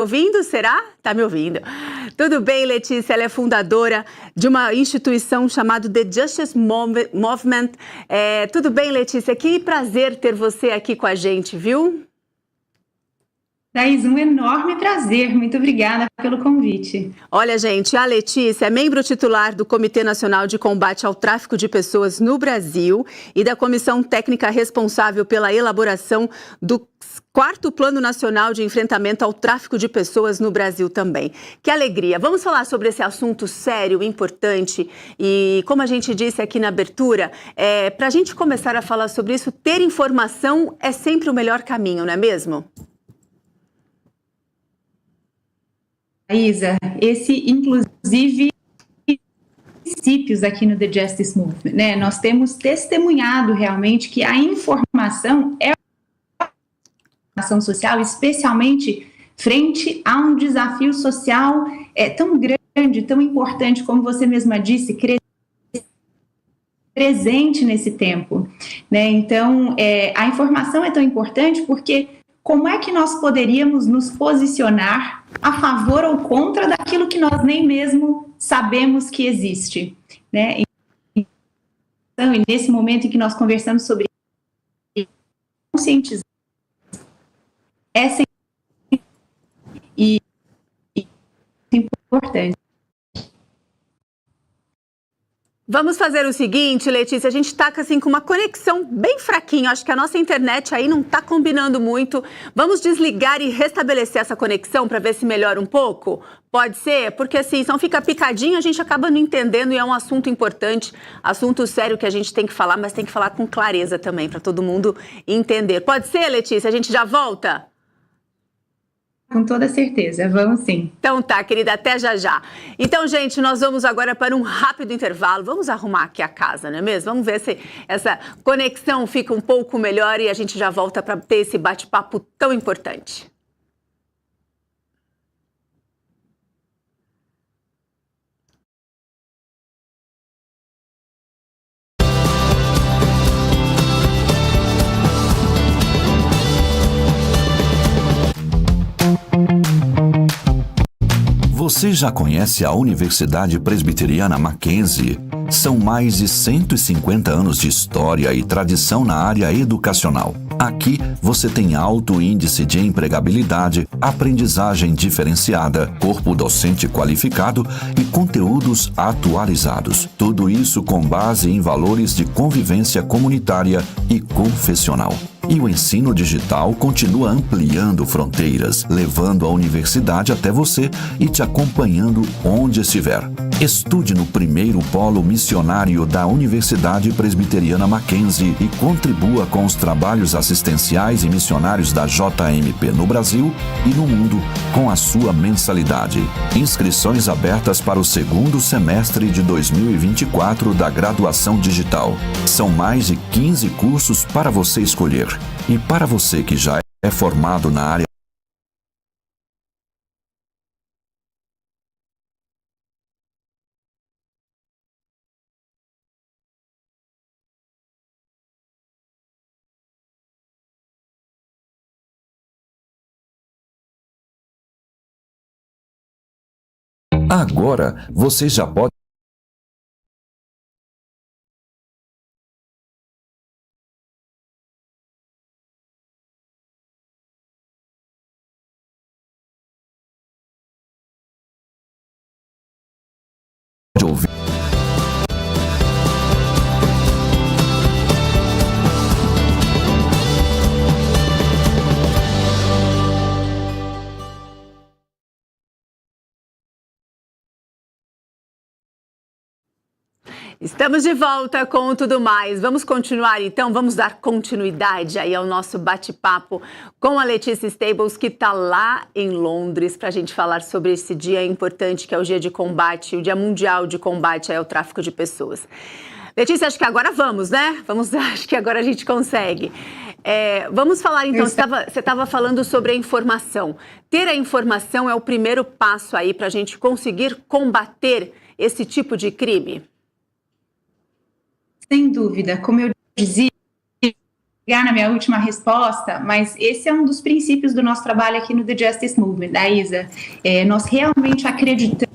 ouvindo, será? Tá me ouvindo. Tudo bem, Letícia? Ela é fundadora de uma instituição chamada The Justice Movement. Tudo bem, Letícia? Que prazer ter você aqui com a gente, viu? Thaís, um enorme prazer. Muito obrigada pelo convite. Olha, gente, a Letícia é membro titular do Comitê Nacional de Combate ao Tráfico de Pessoas no Brasil e da comissão técnica responsável pela elaboração do 4º Plano Nacional de Enfrentamento ao Tráfico de Pessoas no Brasil também. Que alegria! Vamos falar sobre esse assunto sério, importante e, como a gente disse aqui na abertura, para a gente começar a falar sobre isso, ter informação é sempre o melhor caminho, não é mesmo? Isa, esse, inclusive, princípios aqui no The Justice Movement, né? Nós temos testemunhado realmente que a informação é uma ação social, especialmente frente a um desafio social tão grande, tão importante, como você mesma disse, presente nesse tempo, né? Então, a informação é tão importante porque como é que nós poderíamos nos posicionar a favor ou contra daquilo que nós nem mesmo sabemos que existe, né? Então, e nesse momento em que nós conversamos sobre conscientizar, e importante. Vamos fazer o seguinte, Letícia, a gente está assim, com uma conexão bem fraquinha, acho que a nossa internet aí não está combinando muito. Vamos desligar e restabelecer essa conexão para ver se melhora um pouco? Pode ser? Porque assim, se não fica picadinho, a gente acaba não entendendo e é um assunto importante, assunto sério que a gente tem que falar, mas tem que falar com clareza também, para todo mundo entender. Pode ser, Letícia? A gente já volta? Com toda certeza, vamos sim. Então tá, querida, até já já. Então, gente, nós vamos agora para um rápido intervalo. Vamos arrumar aqui a casa, não é mesmo? Vamos ver se essa conexão fica um pouco melhor e a gente já volta para ter esse bate-papo tão importante. Você já conhece a Universidade Presbiteriana Mackenzie? São mais de 150 anos de história e tradição na área educacional. Aqui você tem alto índice de empregabilidade, aprendizagem diferenciada, corpo docente qualificado e conteúdos atualizados. Tudo isso com base em valores de convivência comunitária e confessional. E o ensino digital continua ampliando fronteiras, levando a universidade até você e te acompanhando onde estiver. Estude no primeiro polo missionário da Universidade Presbiteriana Mackenzie e contribua com os trabalhos assistenciais e missionários da JMP no Brasil e no mundo com a sua mensalidade. Inscrições abertas para o 2º semestre de 2024 da graduação digital. São mais de 15 cursos para você escolher. E para você que já é formado na área, agora você já pode ouvir. Estamos de volta com Tudo Mais. Vamos continuar então, vamos dar continuidade aí ao nosso bate-papo com a Letícia Stables, que está lá em Londres, para a gente falar sobre esse dia importante que é o dia de combate, o Dia Mundial de Combate ao Tráfico de Pessoas. Letícia, acho que agora vamos, né? Acho que agora a gente consegue. Vamos falar então, você estava falando sobre a informação. Ter a informação é o primeiro passo aí para a gente conseguir combater esse tipo de crime? Sem dúvida, como eu dizia, na minha última resposta, mas esse é um dos princípios do nosso trabalho aqui no The Justice Movement, da Isa. Nós realmente acreditamos,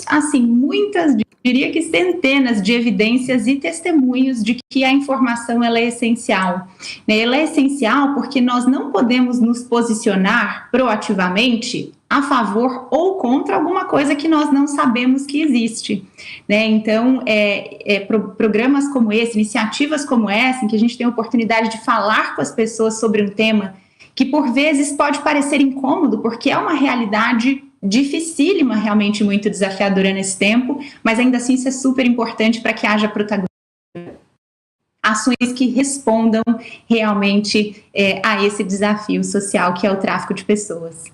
assim, muitas, diria que centenas de evidências e testemunhos de que a informação ela é essencial. Ela é essencial porque nós não podemos nos posicionar proativamente a favor ou contra alguma coisa que nós não sabemos que existe. Então, programas como esse, iniciativas como essa, em que a gente tem a oportunidade de falar com as pessoas sobre um tema que, por vezes, pode parecer incômodo, porque é uma realidade dificílima, realmente muito desafiadora nesse tempo, mas ainda assim isso é super importante para que haja protagonismo, ações que respondam realmente a esse desafio social que é o tráfico de pessoas.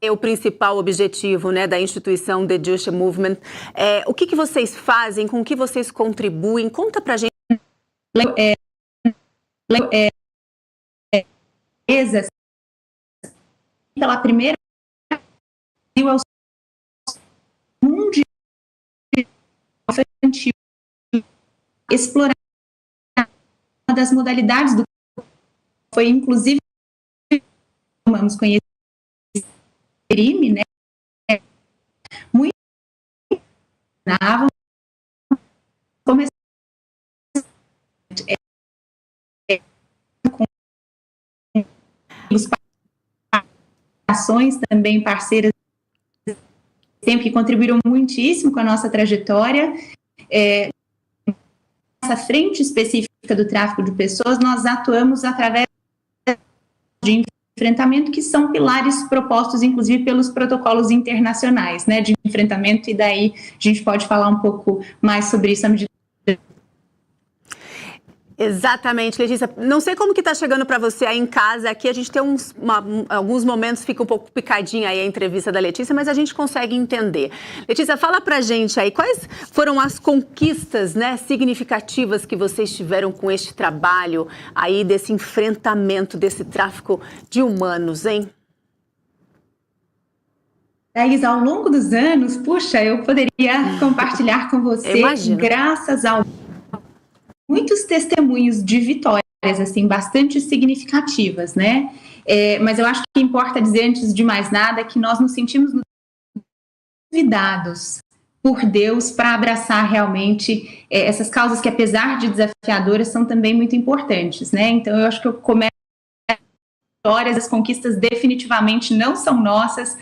O principal objetivo, da instituição The Justice Movement. O que vocês fazem, com o que vocês contribuem? Conta pra gente. Pela primeira vez mundial infantil, explorar uma das modalidades do foi inclusive vamos conhecer crime, muito começar com os ações também parceiras que contribuíram muitíssimo com a nossa trajetória. Essa frente específica do tráfico de pessoas, nós atuamos através de enfrentamento, que são pilares propostos, inclusive, pelos protocolos internacionais, de enfrentamento, e daí a gente pode falar um pouco mais sobre isso à medida. Exatamente, Letícia. Não sei como que tá chegando para você aí em casa. Aqui a gente tem alguns momentos, fica um pouco picadinha aí a entrevista da Letícia, mas a gente consegue entender. Letícia, fala pra gente aí, quais foram as conquistas, significativas que vocês tiveram com este trabalho aí, desse enfrentamento, desse tráfico de humanos, hein? Thais, ao longo dos anos, eu poderia compartilhar com você, graças ao muitos testemunhos de vitórias, assim, bastante significativas, mas eu acho que importa dizer, antes de mais nada, que nós nos sentimos convidados por Deus para abraçar realmente essas causas que, apesar de desafiadoras, são também muito importantes, Então, eu acho que eu começo as vitórias, as conquistas definitivamente não são nossas,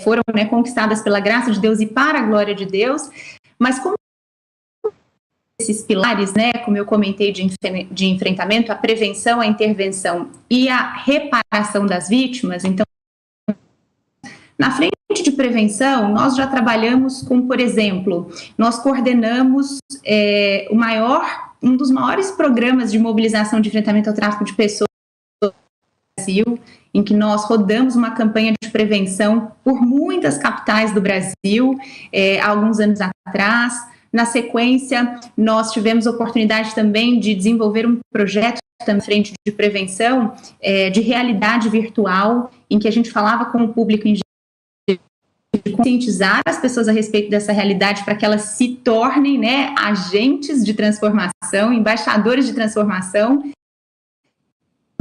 foram conquistadas pela graça de Deus e para a glória de Deus, mas como esses pilares, como eu comentei, de enfrentamento, a prevenção, a intervenção e a reparação das vítimas. Então, na frente de prevenção, nós já trabalhamos com, por exemplo, nós coordenamos um dos maiores programas de mobilização de enfrentamento ao tráfico de pessoas no Brasil, em que nós rodamos uma campanha de prevenção por muitas capitais do Brasil, há alguns anos atrás. Na sequência, nós tivemos a oportunidade também de desenvolver um projeto na frente de prevenção de realidade virtual, em que a gente falava com o público em geral, de conscientizar as pessoas a respeito dessa realidade para que elas se tornem agentes de transformação, embaixadores de transformação.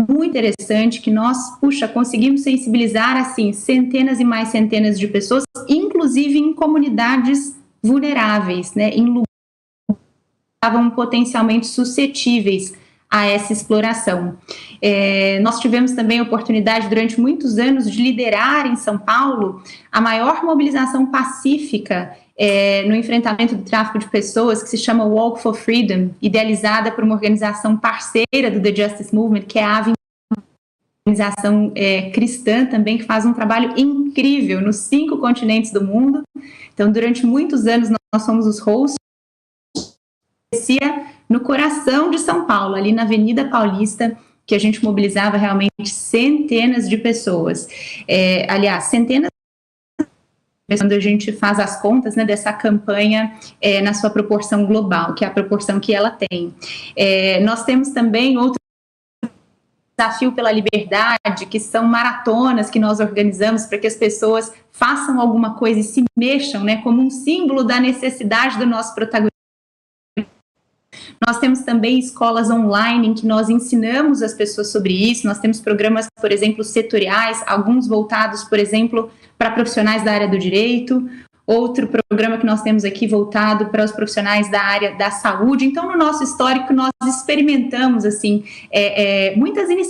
Muito interessante que nós, conseguimos sensibilizar assim centenas e mais centenas de pessoas, inclusive em comunidades vulneráveis, em lugares que estavam potencialmente suscetíveis a essa exploração. Nós tivemos também a oportunidade, durante muitos anos, de liderar em São Paulo a maior mobilização pacífica no enfrentamento do tráfico de pessoas, que se chama Walk for Freedom, idealizada por uma organização parceira do The Justice Movement, que é a AVE, organização cristã também, que faz um trabalho incrível nos 5 continentes do mundo. Então, durante muitos anos, nós somos os hosts, no coração de São Paulo, ali na Avenida Paulista, que a gente mobilizava realmente centenas de pessoas. Aliás, centenas quando a gente faz as contas dessa campanha na sua proporção global, que é a proporção que ela tem. Nós temos também outros Desafio pela Liberdade, que são maratonas que nós organizamos para que as pessoas façam alguma coisa e se mexam, né, como um símbolo da necessidade do nosso protagonismo. Nós temos também escolas online em que nós ensinamos as pessoas sobre isso. Nós temos programas, por exemplo, setoriais, alguns voltados, por exemplo, para profissionais da área do direito. Outro programa que nós temos aqui voltado para os profissionais da área da saúde. Então, no nosso histórico, nós experimentamos assim muitas iniciativas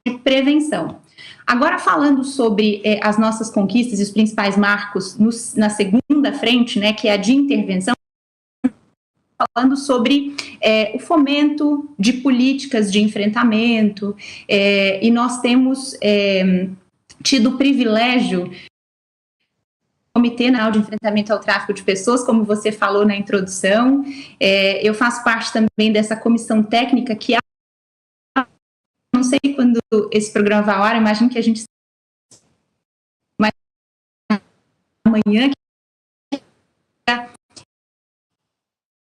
de prevenção. Agora, falando sobre as nossas conquistas e os principais marcos na segunda frente, né, que é a de intervenção, falando sobre o fomento de políticas de enfrentamento, e nós temos tido o privilégio do Comitê Nacional de Enfrentamento ao Tráfico de Pessoas, como você falou na introdução. Eu faço parte também dessa comissão técnica que não sei quando esse programa vai ao ar, imagino que a gente mas amanhã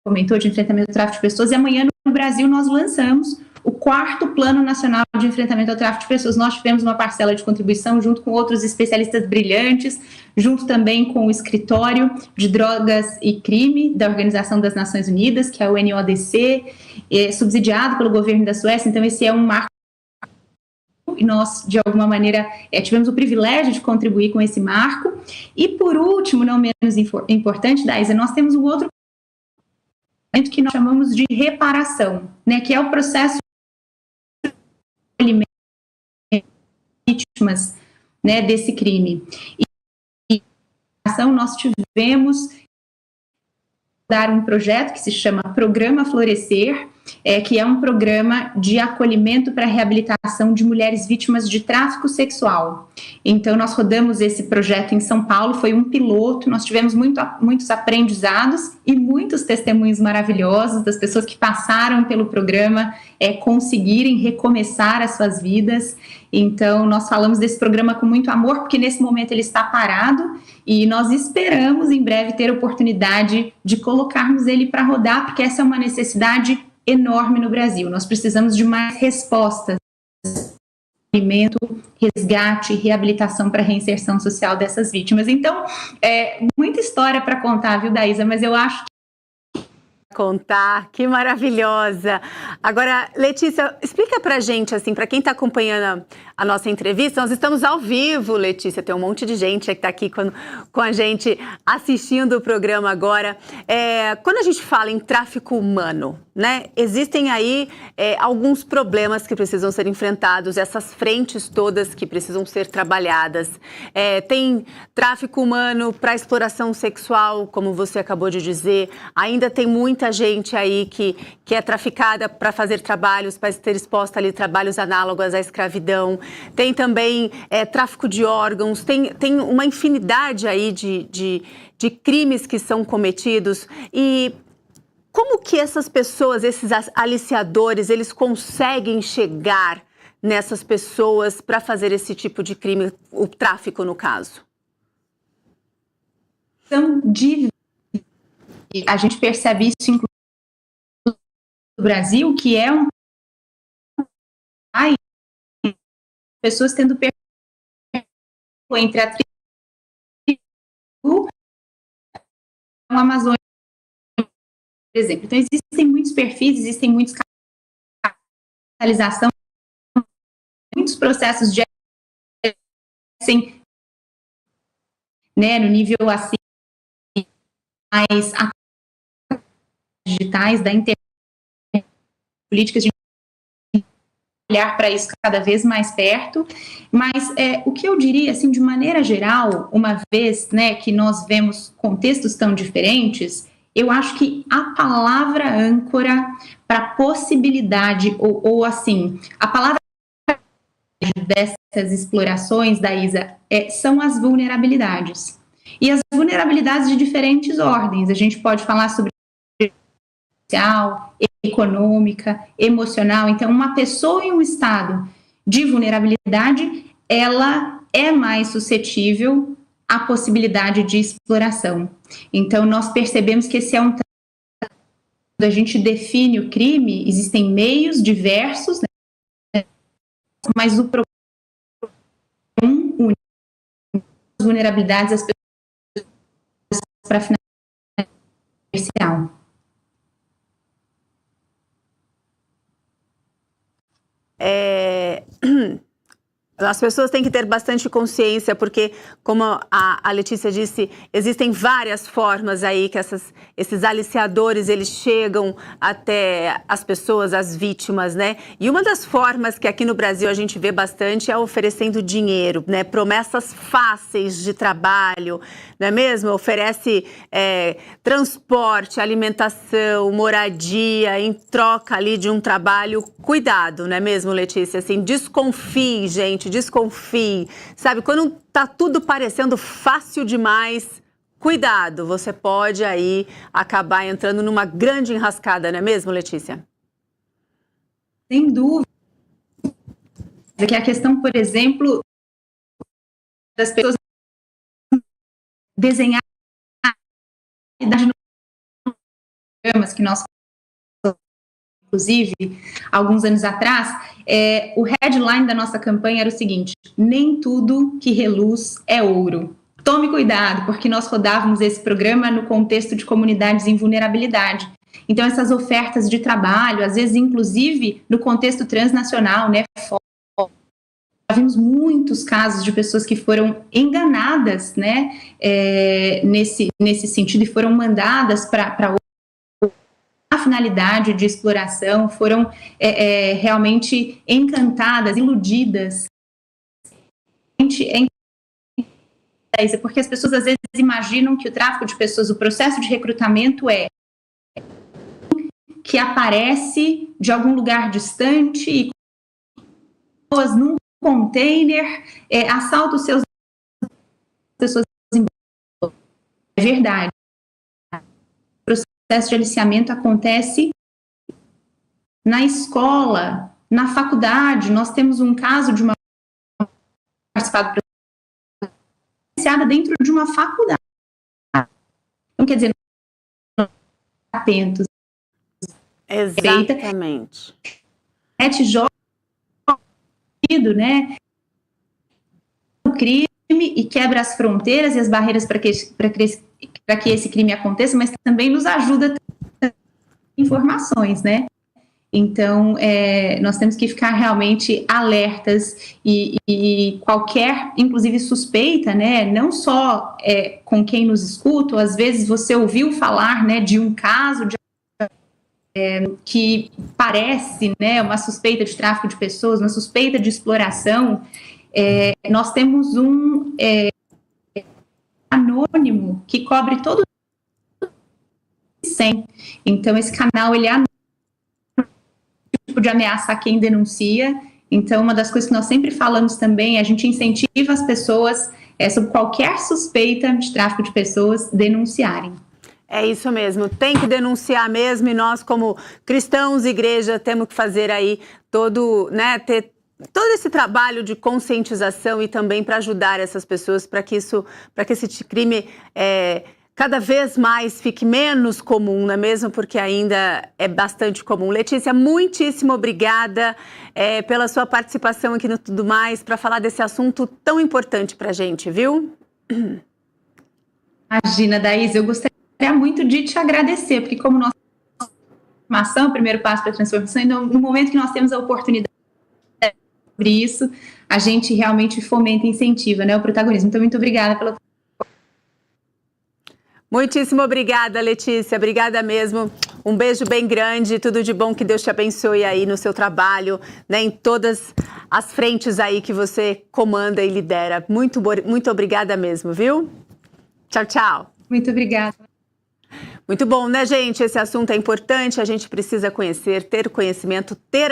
comentou de enfrentamento ao tráfico de pessoas, e amanhã no Brasil nós lançamos o 4º Plano Nacional de Enfrentamento ao Tráfico de Pessoas. Nós tivemos uma parcela de contribuição junto com outros especialistas brilhantes, junto também com o Escritório de Drogas e Crime da Organização das Nações Unidas, que é o NODC, subsidiado pelo governo da Suécia. Então esse é um marco e nós, de alguma maneira, tivemos o privilégio de contribuir com esse marco. E por último, não menos importante, Daísa, nós temos um outro que nós chamamos de reparação, né, que é o processo de vítimas, né, desse crime. E nós tivemos dar um projeto que se chama Programa Florescer, que é um programa de acolhimento para reabilitação de mulheres vítimas de tráfico sexual. Então, nós rodamos esse projeto em São Paulo, foi um piloto, nós tivemos muitos aprendizados e muitos testemunhos maravilhosos das pessoas que passaram pelo programa, conseguirem recomeçar as suas vidas. Então, nós falamos desse programa com muito amor, porque nesse momento ele está parado e nós esperamos em breve ter a oportunidade de colocarmos ele para rodar, porque essa é uma necessidade enorme no Brasil. Nós precisamos de mais respostas, acolhimento, resgate, reabilitação para a reinserção social dessas vítimas. Então, muita história para contar, viu, Daísa? Mas eu acho contar, que maravilhosa. Agora, Letícia, explica pra gente, assim, para quem está acompanhando a nossa entrevista, nós estamos ao vivo, Letícia, tem um monte de gente que está aqui com a gente assistindo o programa agora. Quando a gente fala em tráfico humano, né, existem aí alguns problemas que precisam ser enfrentados, essas frentes todas que precisam ser trabalhadas. Tem tráfico humano para exploração sexual, como você acabou de dizer, ainda tem muita gente aí que é traficada para fazer trabalhos, para ser exposta ali trabalhos análogos à escravidão. Tem também tráfico de órgãos, tem uma infinidade aí de crimes que são cometidos. E como que essas pessoas, esses aliciadores, eles conseguem chegar nessas pessoas para fazer esse tipo de crime, o tráfico no caso? Então, a gente percebe isso, inclusive, no Brasil, que é um pessoas tendo entre a tribo e a Amazônia, por exemplo. Então, existem muitos perfis, existem muitos capitalização, muitos processos de né, no nível assim mais digitais da internet, políticas de olhar para isso cada vez mais perto, mas o que eu diria, assim, de maneira geral, uma vez, né, que nós vemos contextos tão diferentes, eu acho que a palavra âncora para a possibilidade, ou assim, a palavra dessas explorações, Daísa, são as vulnerabilidades. E as vulnerabilidades de diferentes ordens. A gente pode falar sobre social, econômica, emocional. Então, uma pessoa em um estado de vulnerabilidade, ela é mais suscetível à possibilidade de exploração. Então, nós percebemos que esse é um... Quando a gente define o crime, existem meios diversos, né, mas o problema único, as vulnerabilidades das pessoas para finalidade comercial. As pessoas têm que ter bastante consciência, porque, como a Letícia disse, existem várias formas aí que esses aliciadores, eles chegam até as pessoas, as vítimas, né? E uma das formas que aqui no Brasil a gente vê bastante é oferecendo dinheiro, né? Promessas fáceis de trabalho, não é mesmo? Oferece transporte, alimentação, moradia, em troca ali de um trabalho. Cuidado, não é mesmo, Letícia? Assim, desconfie, gente. Desconfie, sabe? Quando tá tudo parecendo fácil demais, cuidado, você pode aí acabar entrando numa grande enrascada, não é mesmo, Letícia? Sem dúvida. Que a questão, por exemplo, das pessoas desenhar programas que nós, inclusive, alguns anos atrás, o headline da nossa campanha era o seguinte: nem tudo que reluz é ouro. Tome cuidado, porque nós rodávamos esse programa no contexto de comunidades em vulnerabilidade. Então, essas ofertas de trabalho, às vezes, inclusive, no contexto transnacional, né? Já vimos muitos casos de pessoas que foram enganadas, né? Nesse sentido, e foram mandadas para a finalidade de exploração, foram realmente encantadas, iludidas. Porque as pessoas às vezes imaginam que o tráfico de pessoas, o processo de recrutamento que aparece de algum lugar distante e pessoas num container, assalta os seus pessoas. É verdade. O processo de aliciamento acontece na escola, na faculdade. Nós temos um caso de uma participado aliciada dentro de uma faculdade. Então, quer dizer, atentos. Exatamente. Né? O crime e quebra as fronteiras e as barreiras para que esse crime aconteça, mas também nos ajuda a ter informações, né? Então, nós temos que ficar realmente alertas e qualquer, inclusive, suspeita, né? Não só com quem nos escuta, ou às vezes você ouviu falar, né, de um caso que parece, né, uma suspeita de tráfico de pessoas, uma suspeita de exploração. Nós temos um anônimo que cobre todo o 100. Então, esse canal, ele é anônimo, tipo de ameaça a quem denuncia. Então, uma das coisas que nós sempre falamos também, a gente incentiva as pessoas, sobre qualquer suspeita de tráfico de pessoas, denunciarem. É isso mesmo, tem que denunciar mesmo, e nós, como cristãos, igreja, temos que fazer aí ter todo esse trabalho de conscientização e também para ajudar essas pessoas, para que esse crime cada vez mais fique menos comum, não é mesmo? Porque ainda é bastante comum. Letícia, muitíssimo obrigada pela sua participação aqui no Tudo Mais, para falar desse assunto tão importante para a gente, viu? Imagina, Daís, eu gostaria muito de te agradecer, porque como nossa transformação, o primeiro passo para a transformação, então, no momento que nós temos a oportunidade sobre isso, a gente realmente fomenta e incentiva, né, o protagonismo. Então, muito obrigada pela... Muitíssimo obrigada, Letícia, obrigada mesmo. Um beijo bem grande, tudo de bom, que Deus te abençoe aí no seu trabalho, né, em todas as frentes aí que você comanda e lidera. Muito obrigada mesmo, viu? Tchau, tchau. Muito obrigada. Muito bom, né, gente? Esse assunto é importante, a gente precisa conhecer, ter conhecimento, ter